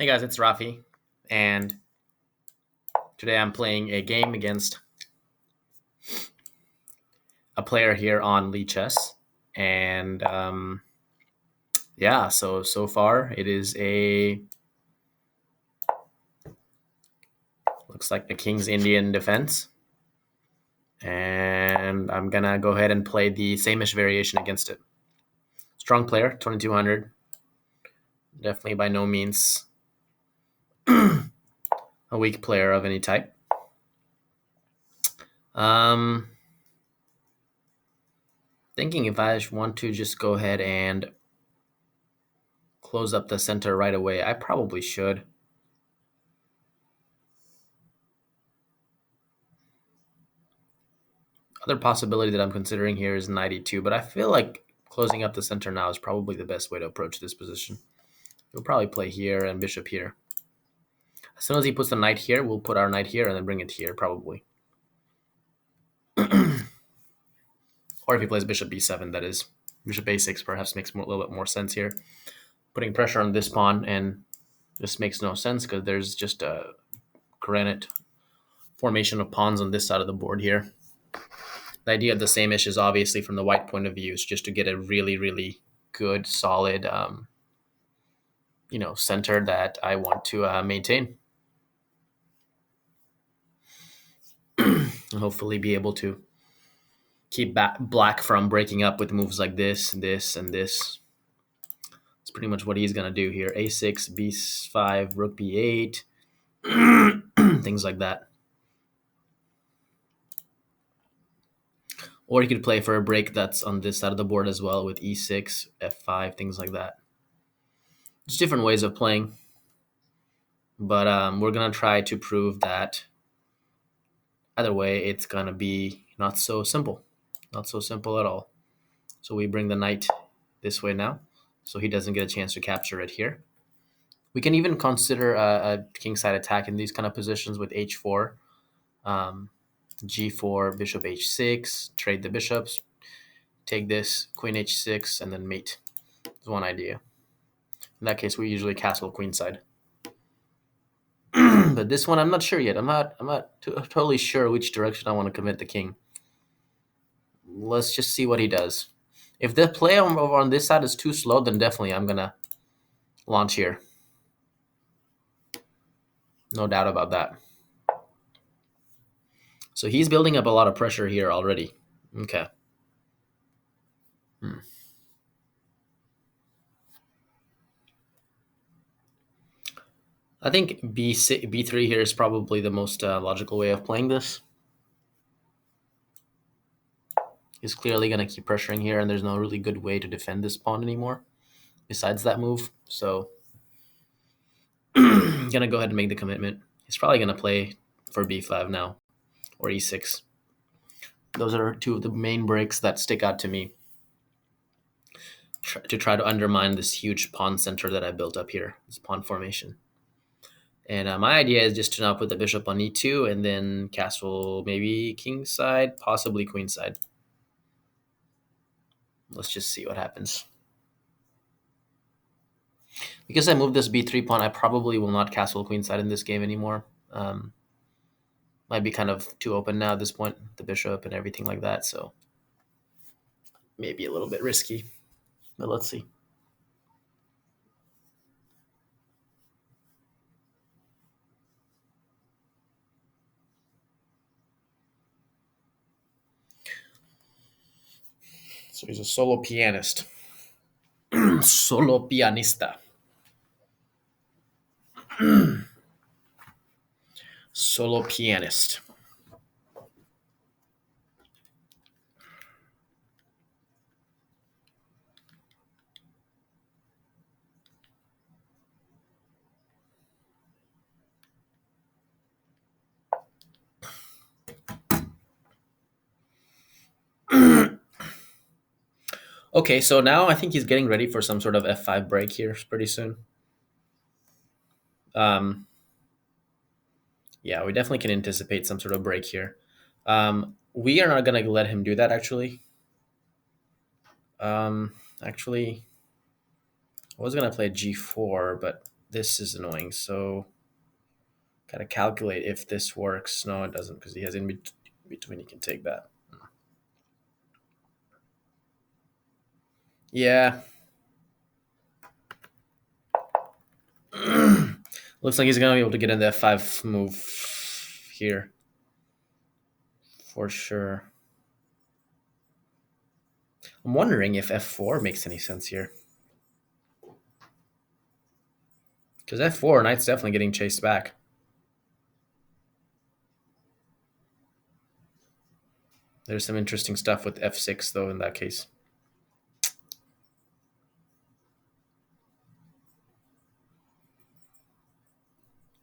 Hey guys, it's Rafi, and today I'm playing a game against a player here on Lee Chess, and yeah, so far it is a looks like the King's Indian defense, and I'm gonna go ahead and play the same-ish variation against it. Strong player, 2200, definitely by no means a weak player of any type. Um, Thinking if I want to just go ahead and close up the center right away, I probably should. Other possibility that I'm considering here is knight e2, but I feel like closing up the center now is probably the best way to approach this position. He'll probably play here and bishop here. As soon as he puts the knight here, we'll put our knight here and then bring it here, probably. Or if he plays bishop b7, that is. Bishop a6 perhaps makes a little bit more sense here. Putting pressure on this pawn, and this makes no sense because there's just a granite formation of pawns on this side of the board here. The idea of the same-ish is obviously from the white point of view is just to get a really, really good, solid, center that I want to maintain. And hopefully be able to keep black from breaking up with moves like this, this, and this. It's pretty much what he's going to do here. A6, B5, Rook B8, things like that. Or he could play for a break that's on this side of the board as well with E6, F5, things like that. Just different ways of playing. But we're going to try to prove that either way, it's going to be not so simple. Not so simple at all. So we bring the knight this way now, so he doesn't get a chance to capture it here. We can even consider a kingside attack in these kind of positions with h4, g4, bishop h6, trade the bishops, take this, queen h6, and then mate. That's one idea. In that case, we usually castle queenside. But this one, I'm not sure yet. I'm not totally sure which direction I want to commit the king. Let's just see what he does. If the play over on this side is too slow, then definitely I'm gonna launch here. No doubt about that. So he's building up a lot of pressure here already. Okay. I think B3 here is probably the most logical way of playing this. He's clearly going to keep pressuring here, and there's no really good way to defend this pawn anymore besides that move. So I'm going to go ahead and make the commitment. He's probably going to play for B5 now or E6. Those are two of the main breaks that stick out to me to try to undermine this huge pawn center that I built up here, this pawn formation. And my idea is just to now put the bishop on e2 and then castle maybe king side, possibly queen side. Let's just see what happens. Because I moved this b3 pawn, I probably will not castle queen side in this game anymore. Might be kind of too open now at this point, the bishop and everything like that. So maybe a little bit risky, but let's see. So he's a solo pianist. Solo pianista. Solo pianist. Okay, so now I think he's getting ready for some sort of f5 break here pretty soon. Yeah, we definitely can anticipate some sort of break here. We are not going to let him do that, actually. Actually, I was going to play g4, but this is annoying. So gotta calculate if this works. No, it doesn't because he has in between. He can take that. Yeah. Looks like he's gonna be able to get in the f5 move here for sure. I'm wondering if f4 makes any sense here. Because f4, knight's definitely getting chased back. There's some interesting stuff with f6, though, in that case.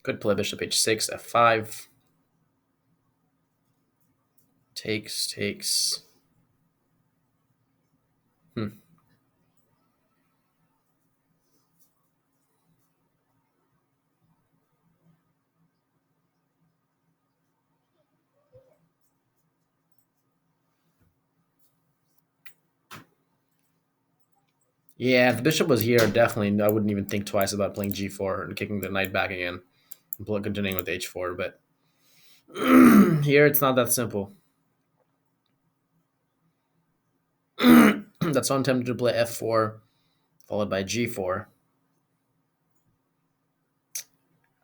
Could play bishop h6, f5. Takes. Hmm. Yeah, if the bishop was here, definitely I wouldn't even think twice about playing g4 and kicking the knight back again. And continuing with h4, but here it's not that simple. That's why I'm tempted to play f4, followed by g4.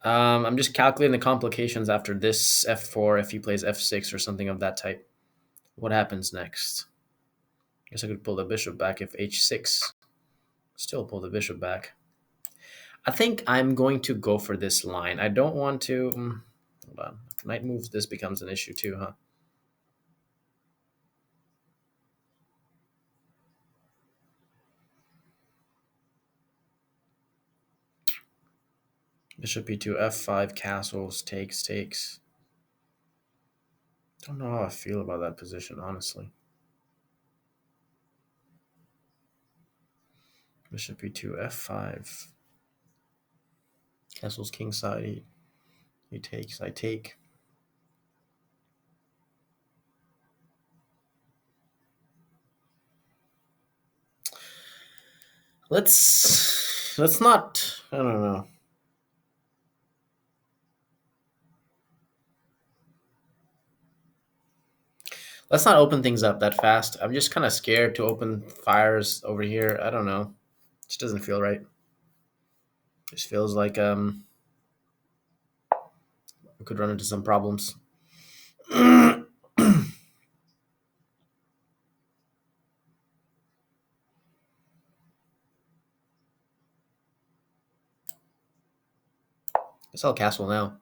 I'm just calculating the complications after this f4 if he plays f6 or something of that type. What happens next? I guess I could pull the bishop back if h6. Still pull the bishop back. I think I'm going to go for this line. I don't want to... hold on. If knight moves, this becomes an issue too, huh? Bishop e2, f5, castles, takes. Don't know how I feel about that position, honestly. Bishop e2, f5. Castle's kingside. He takes, I take. Let's not, I don't know. Let's not open things up that fast. I'm just kind of scared to open fires over here. I don't know. It just doesn't feel right. Just feels like we could run into some problems. Let's sell castle now.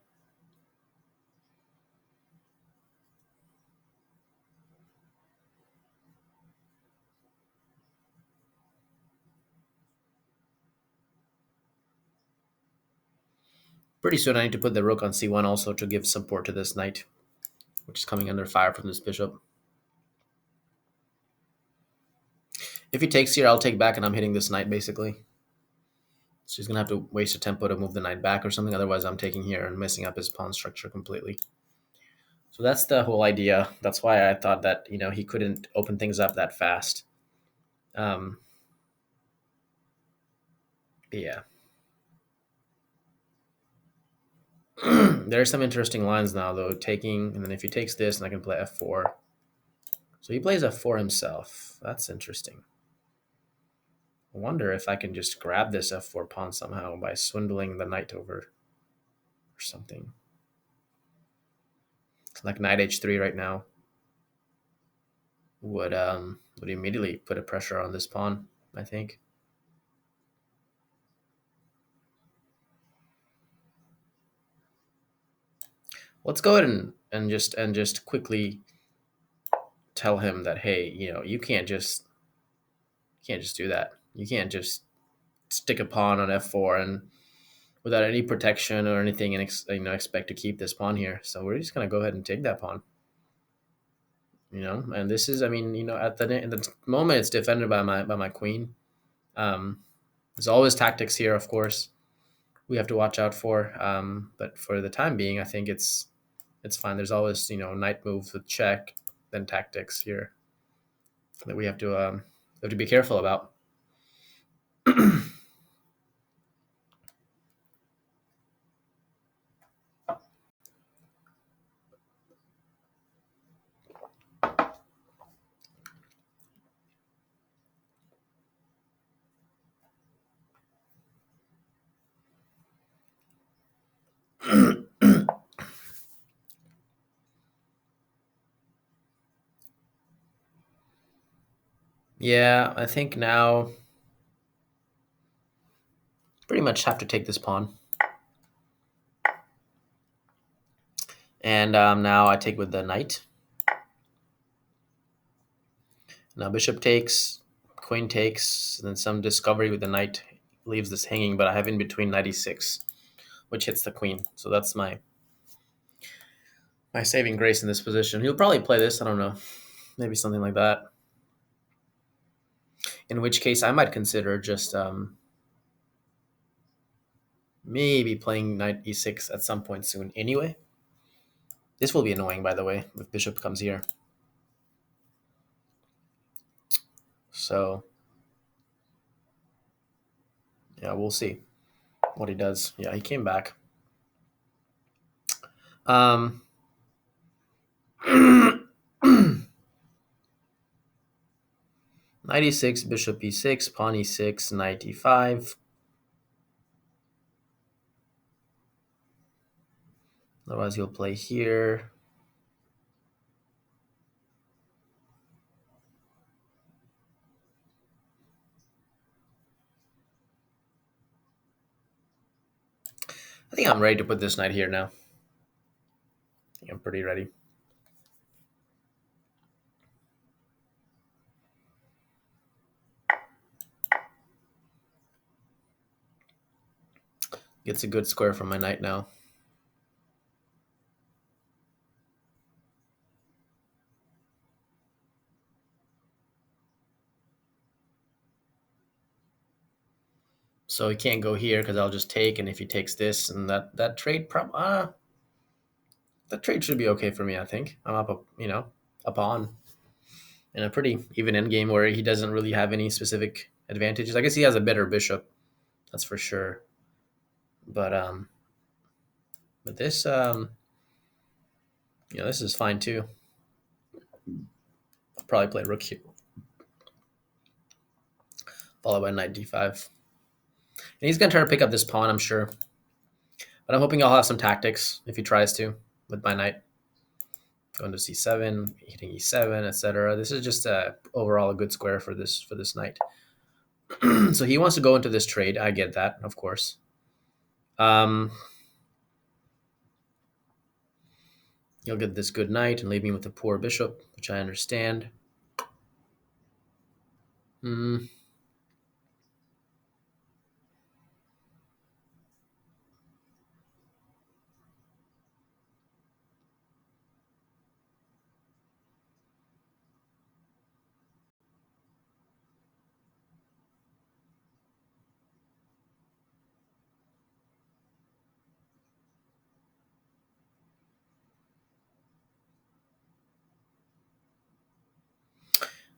Pretty soon I need to put the rook on c1 also to give support to this knight, which is coming under fire from this bishop. If he takes here, I'll take back and I'm hitting this knight basically. So he's going to have to waste a tempo to move the knight back or something. Otherwise, I'm taking here and messing up his pawn structure completely. So that's the whole idea. That's why I thought that, he couldn't open things up that fast. But yeah. There are some interesting lines now, though. Taking, and then if he takes this, and I can play f4. So he plays f4 himself. That's interesting. I wonder if I can just grab this f4 pawn somehow by swindling the knight over or something. Like knight h3 right now would immediately put a pressure on this pawn, I think. Let's go ahead and just quickly tell him that, hey, you can't just do that. You can't just stick a pawn on f4 and without any protection or anything and expect to keep this pawn here. So we're just gonna go ahead and take that pawn. And this is, at the moment it's defended by my queen. There's always tactics here, of course, we have to watch out for. But for the time being, I think it's fine. There's always knight moves with check, then tactics here that we have to be careful about. Yeah, I think now pretty much have to take this pawn. And now I take with the knight. Now bishop takes, queen takes, and then some discovery with the knight leaves this hanging, but I have in between knight e6, which hits the queen. So that's my saving grace in this position. He'll probably play this, I don't know, maybe something like that. In which case I might consider just maybe playing knight e6 at some point soon anyway. This will be annoying, by the way, if bishop comes here. So, yeah, we'll see what he does. Yeah, he came back. Um, knight e6, bishop e6, pawn e6, knight e5. Otherwise, he'll play here. I think I'm ready to put this knight here now. I think I'm pretty ready. Gets a good square from my knight now. So he can't go here because I'll just take, and if he takes this, and that trade that trade should be okay for me. I think I'm up a pawn in a pretty even endgame where he doesn't really have any specific advantages. I guess he has a better bishop, that's for sure. But this this is fine too. I'll probably play rook here, followed by knight d5. And he's gonna try to pick up this pawn, I'm sure. But I'm hoping I'll have some tactics if he tries to with my knight. Going to c7, hitting e7, etc. This is just overall a good square for this knight. So he wants to go into this trade. I get that, of course. He'll get this good knight and leave me with a poor bishop, which I understand. Mm.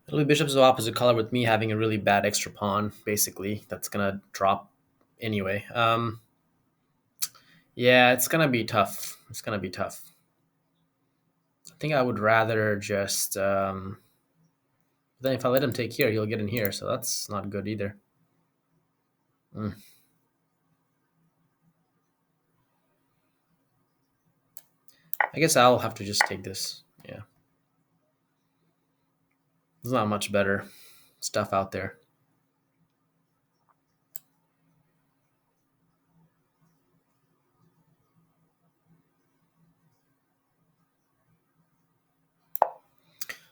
It'll be bishops of opposite color with me having a really bad extra pawn, basically. That's going to drop anyway. Yeah, it's going to be tough. It's going to be tough. I think I would rather just... then if I let him take here, he'll get in here, so that's not good either. Mm. I guess I'll have to just take this. Yeah. There's not much better stuff out there.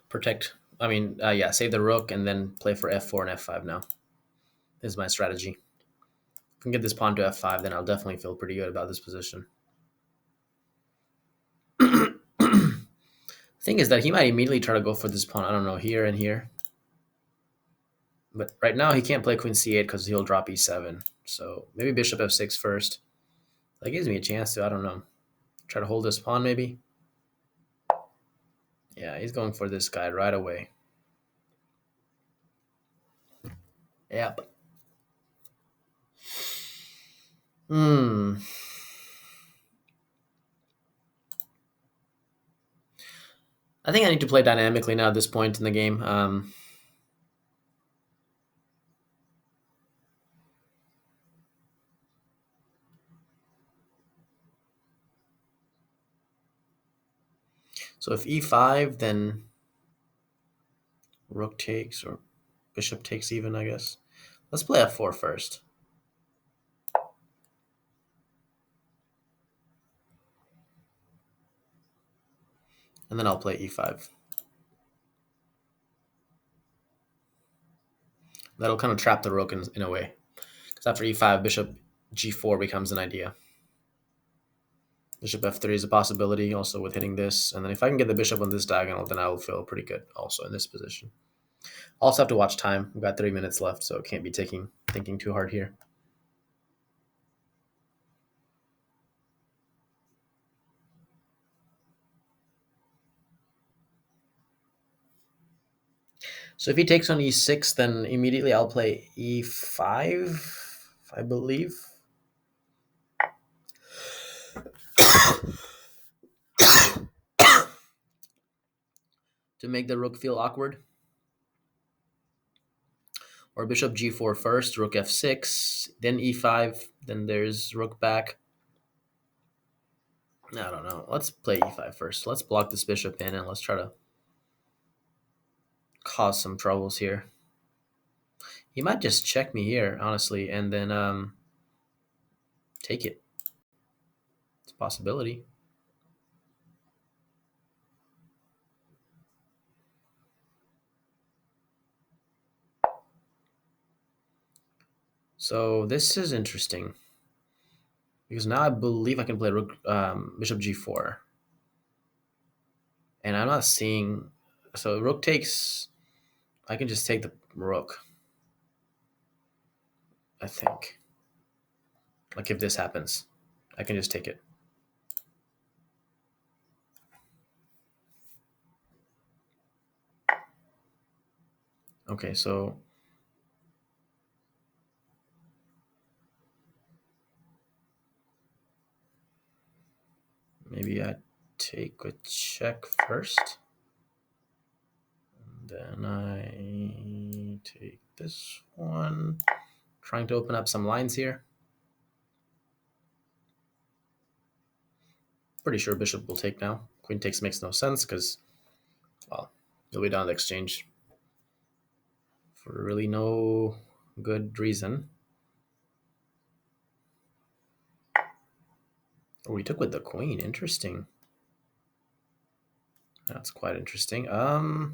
Protect. I mean, yeah, save the rook and then play for f4 and f5 now. This is my strategy. If I can get this pawn to f5, then I'll definitely feel pretty good about this position. Thing is that he might immediately try to go for this pawn, I don't know, here and here. But right now he can't play queen c8 because he'll drop e7. So maybe bishop f6 first. That gives me a chance to, I don't know, try to hold this pawn maybe. Yeah, he's going for this guy right away. Yep. I think I need to play dynamically now at this point in the game. So if e5, then rook takes or bishop takes even, I guess. Let's play f4 first. And then I'll play e5. That'll kind of trap the rook in a way. Because after e5, bishop g4 becomes an idea. Bishop f3 is a possibility also with hitting this. And then if I can get the bishop on this diagonal, then I will feel pretty good also in this position. Also have to watch time. We've got 3 minutes left, so can't be thinking too hard here. So if he takes on e6, then immediately I'll play e5, I believe. To make the rook feel awkward. Or bishop g4 first, rook f6, then e5, then there's rook back. I don't know. Let's play e5 first. Let's block this bishop in and let's try to cause some troubles here. He might just check me here, honestly, and then take it. It's a possibility. So this is interesting. Because now I believe I can play rook, bishop g4. And I'm not seeing... So rook takes... I can just take the rook, I think. Like if this happens, I can just take it. Okay, so... Maybe I take a check first. And then I take this one. Trying to open up some lines here. Pretty sure bishop will take now. Queen takes makes no sense because, well, you'll be down the exchange for really no good reason. Oh, we took with the queen. Interesting. That's quite interesting. I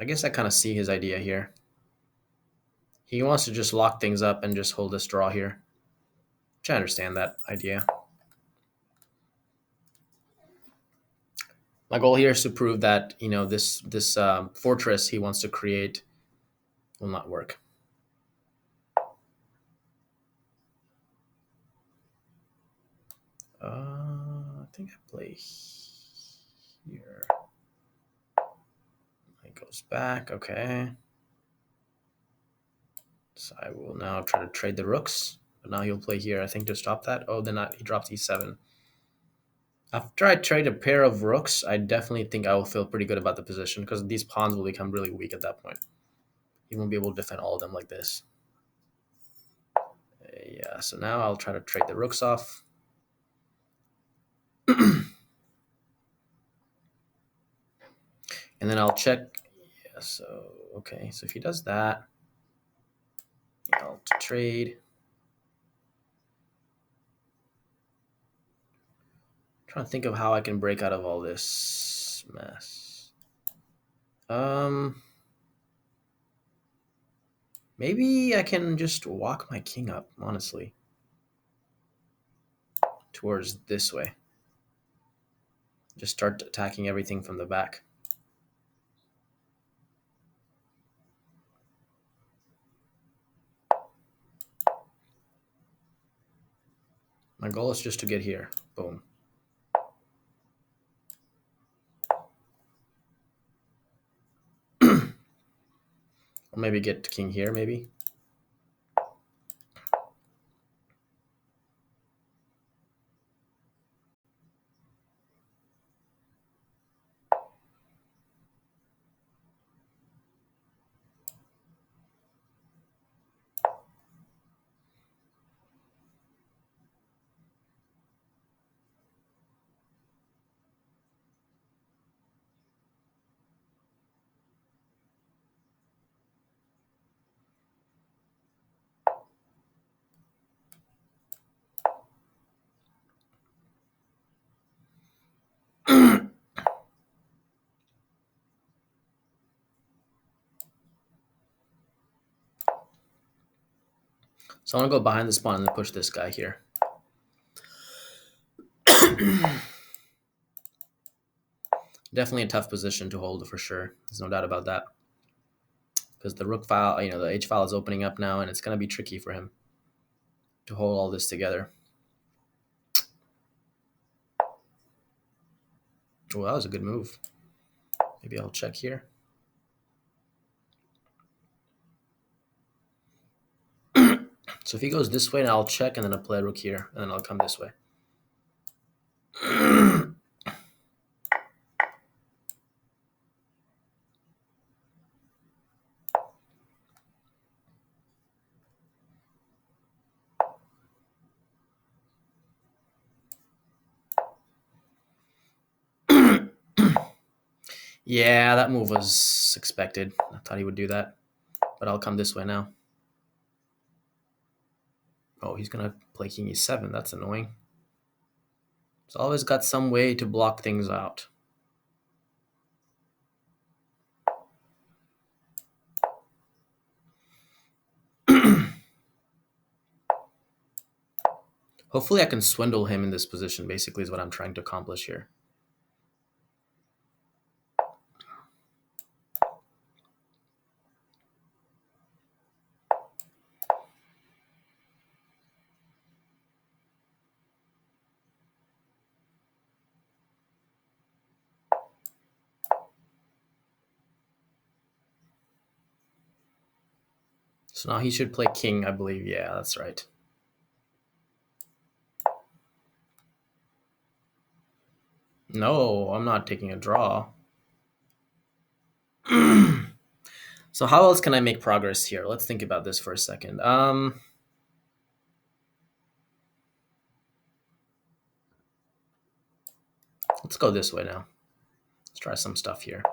guess I kind of see his idea here. He wants to just lock things up and just hold this draw here. Which I understand that idea. My goal here is to prove that, you know, this fortress he wants to create will not work. I think I play here. It goes back, okay. So I will now try to trade the rooks. But now he'll play here, I think, to stop that. Oh, then he drops e7. After I trade a pair of rooks, I definitely think I will feel pretty good about the position because these pawns will become really weak at that point. He won't be able to defend all of them like this. Yeah, so now I'll try to trade the rooks off. And then I'll check. Yeah, so, okay. So if he does that, I'll trade. Trying to think of how I can break out of all this mess. Maybe I can just walk my king up, honestly, towards this way. Just start attacking everything from the back. My goal is just to get here. Boom. Or maybe get king here, maybe. So I want to go behind this pawn and then push this guy here. Definitely a tough position to hold for sure. There's no doubt about that. Because the rook file, the h file is opening up now, and it's going to be tricky for him to hold all this together. Oh, that was a good move. Maybe I'll check here. So if he goes this way, I'll check, and then I'll play rook here, and then I'll come this way. Yeah, that move was expected. I thought he would do that, but I'll come this way now. Oh, he's going to play king e7. That's annoying. He's always got some way to block things out. Hopefully I can swindle him in this position, basically, is what I'm trying to accomplish here. So now he should play king, I believe. Yeah, that's right. No, I'm not taking a draw. So how else can I make progress here? Let's think about this for a second. Let's go this way now. Let's try some stuff here.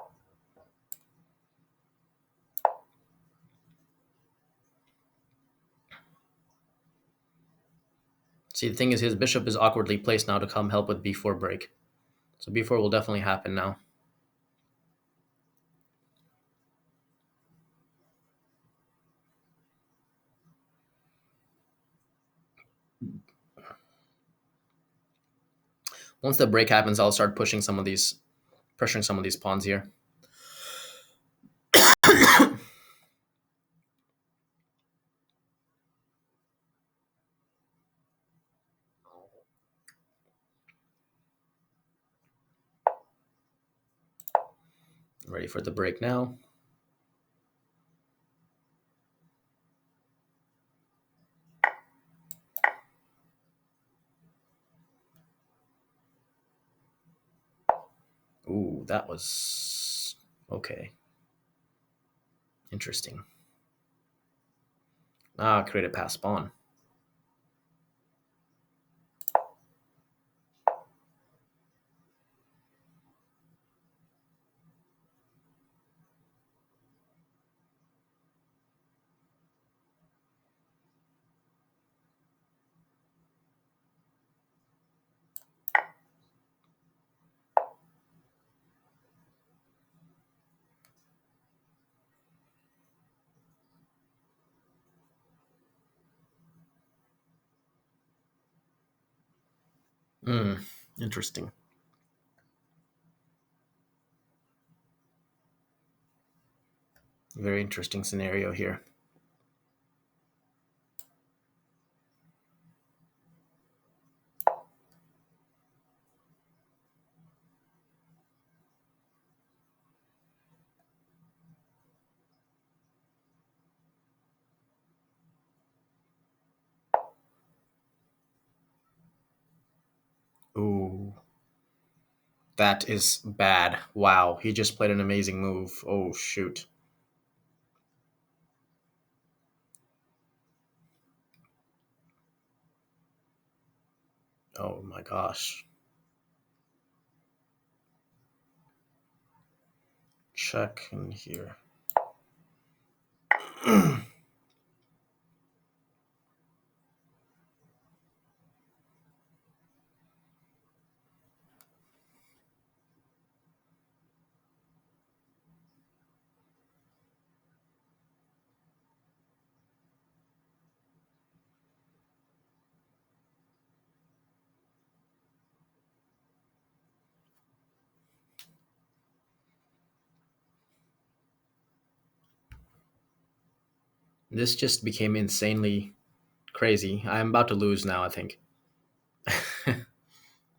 See, the thing is, his bishop is awkwardly placed now to come help with b4 break. So b4 will definitely happen now. Once the break happens, I'll start pressuring some of these pawns here. Ready for the break now. Ooh, that was okay. Interesting. Create a pass pawn. Interesting. Very interesting scenario here. Ooh. That is bad. Wow, he just played an amazing move. Oh, shoot. Oh my gosh. Check in here. This just became insanely crazy. I'm about to lose now, I think.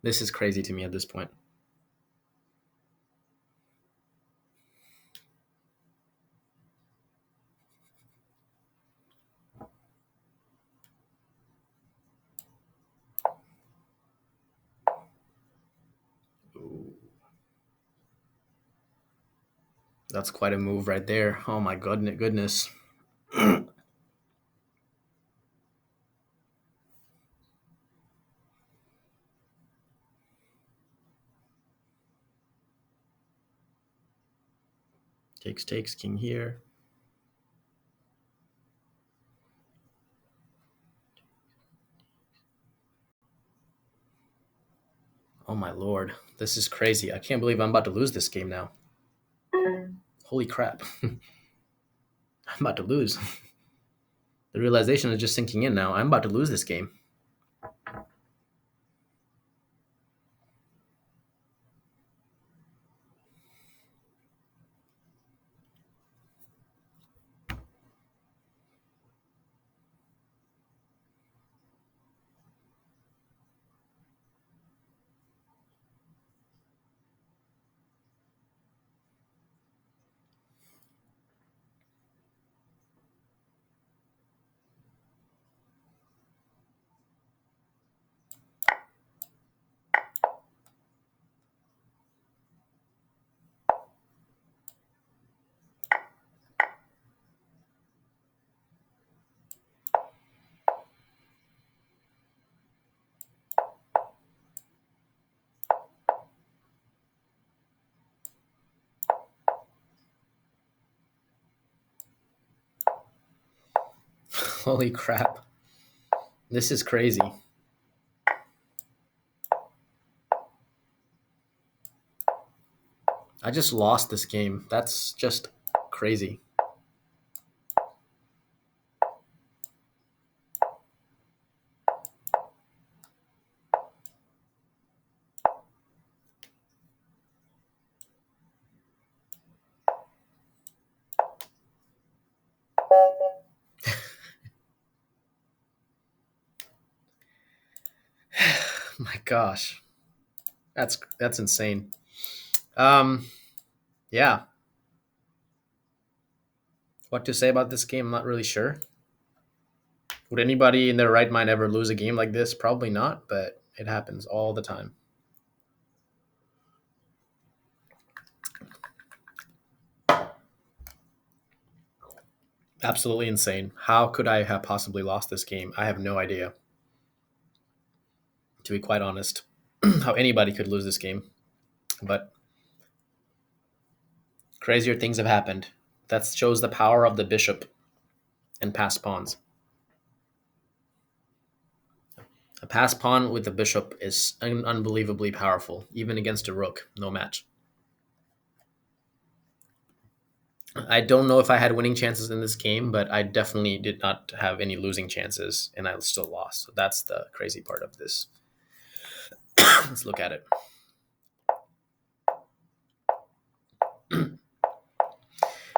This is crazy to me at this point. Ooh, that's quite a move right there. Oh my goodness. Takes king here. Oh my lord. This is crazy. I can't believe I'm about to lose this game now. Holy crap. I'm about to lose. The realization is just sinking in now. I'm about to lose this game. Holy crap. This is crazy. I just lost this game. That's just crazy. My gosh. That's insane. Um yeah. What to say about this game? I'm not really sure. Would anybody in their right mind ever lose a game like this? Probably not, but it happens all the time. Absolutely insane. How could I have possibly lost this game? I have no idea, to be quite honest, how anybody could lose this game. But crazier things have happened. That shows the power of the bishop and passed pawns. A passed pawn with the bishop is unbelievably powerful, even against a rook. No match. I don't know if I had winning chances in this game, but I definitely did not have any losing chances, and I still lost. So that's the crazy part of this. Let's look at it.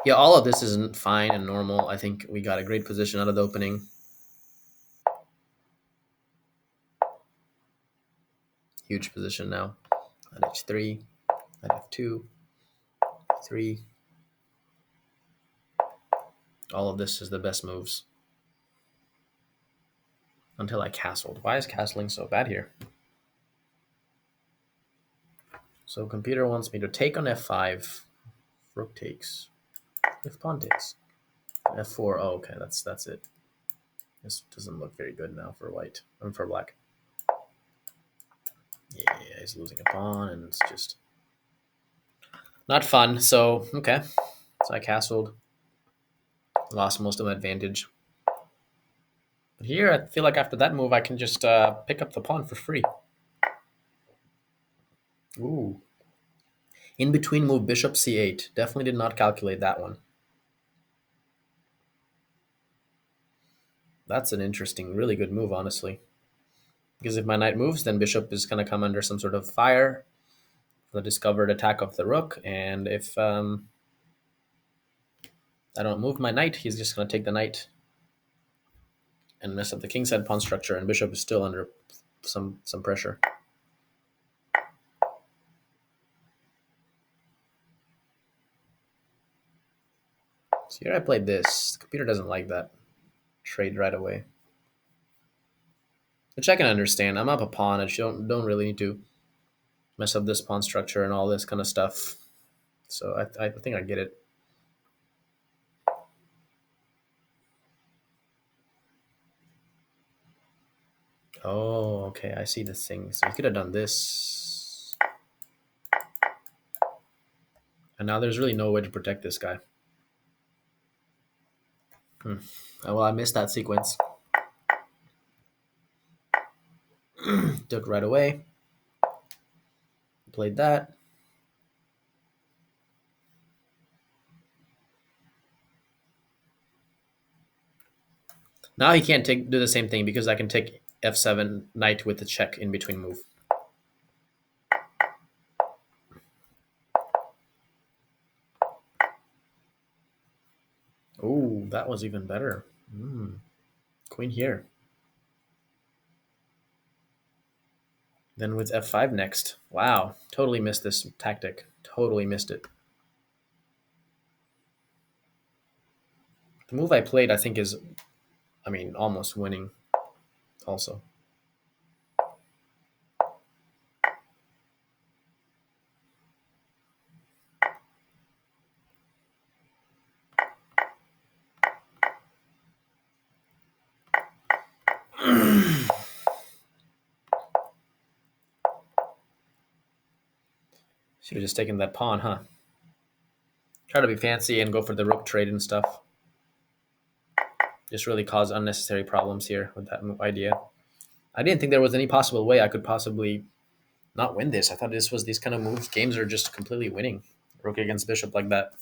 Yeah, all of this is fine and normal. I think we got a great position out of the opening. Huge position now. At h3, at f2, 3. All of this is the best moves. Until I castled. Why is castling so bad here? So computer wants me to take on f5. Rook takes. If pawn takes. f4. Oh, okay, that's it. This doesn't look very good now for white. For black. Yeah, he's losing a pawn, and it's just not fun. So okay, so I castled, lost most of my advantage. But here, I feel like after that move, I can just pick up the pawn for free. Ooh, in between move bishop c8. Definitely did not calculate that one. That's an interesting, really good move, honestly. Because if my knight moves, then bishop is going to come under some sort of fire, the discovered attack of the rook, and if I don't move my knight, he's just going to take the knight and mess up the king side pawn structure, and bishop is still under some pressure. So here I played this. The computer doesn't like that trade right away, which I can understand. I'm up a pawn. I don't really need to mess up this pawn structure and all this kind of stuff. So I think I get it. Oh, okay. I see this thing. So you could have done this. And now there's really no way to protect this guy. Oh, well, I missed that sequence. Took right away. Played that. Now he can't do the same thing because I can take f7 knight with the check in between move. Oh, that was even better. Queen here. Then with f5 next. Wow, totally missed this tactic. Totally missed it. The move I played, I think, is, almost winning also. Should have just taken that pawn, huh? Try to be fancy and go for the rook trade and stuff. Just really cause unnecessary problems here with that idea. I didn't think there was any possible way I could possibly not win this. I thought this was these kind of moves. Games are just completely winning. Rook against bishop like that.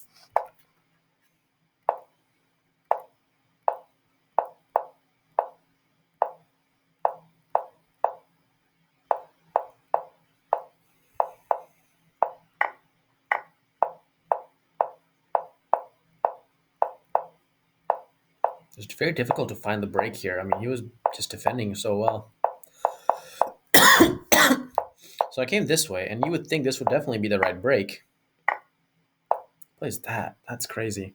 It's very difficult to find the break here. I mean, he was just defending so well. So I came this way, and you would think this would definitely be the right break. What is that? That's crazy.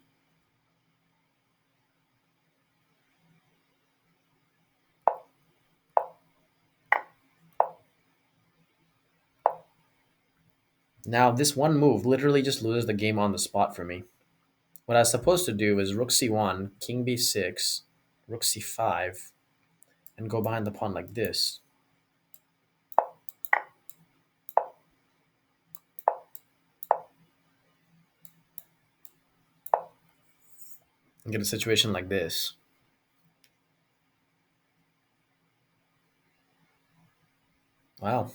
Now, this one move literally just loses the game on the spot for me. What I was supposed to do is rook c1, king b6, rook c5, and go behind the pawn like this. And get a situation like this. Wow.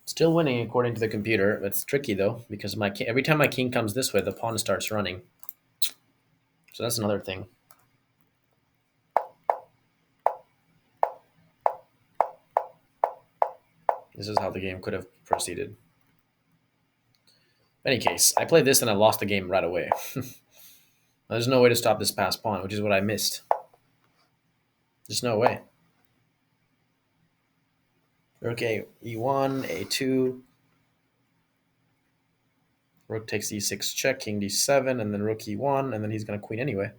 Still winning according to the computer. It's tricky though, because every time my king comes this way, the pawn starts running. So that's another thing. This is how the game could have proceeded. In any case, I played this and I lost the game right away. There's no way to stop this passed pawn, which is what I missed. There's no way. Okay, e1, a2. Rook takes e6 check, king d7, and then rook e1, and then he's going to queen anyway.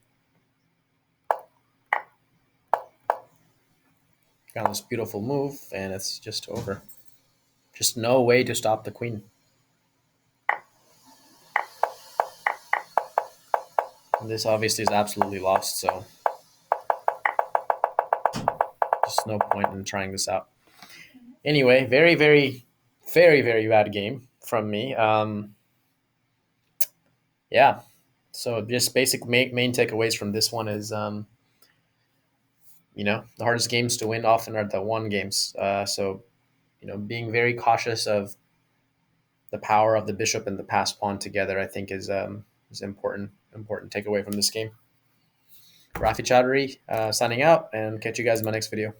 Got this beautiful move, and it's just over. Just no way to stop the queen. And this obviously is absolutely lost, so just no point in trying this out. Anyway, very, very, very, very bad game from me. Yeah. So just basic main takeaways from this one is, the hardest games to win often are the one games. So, being very cautious of the power of the bishop and the passed pawn together, I think is important takeaway from this game. Rafi Chowdhury signing out, and catch you guys in my next video.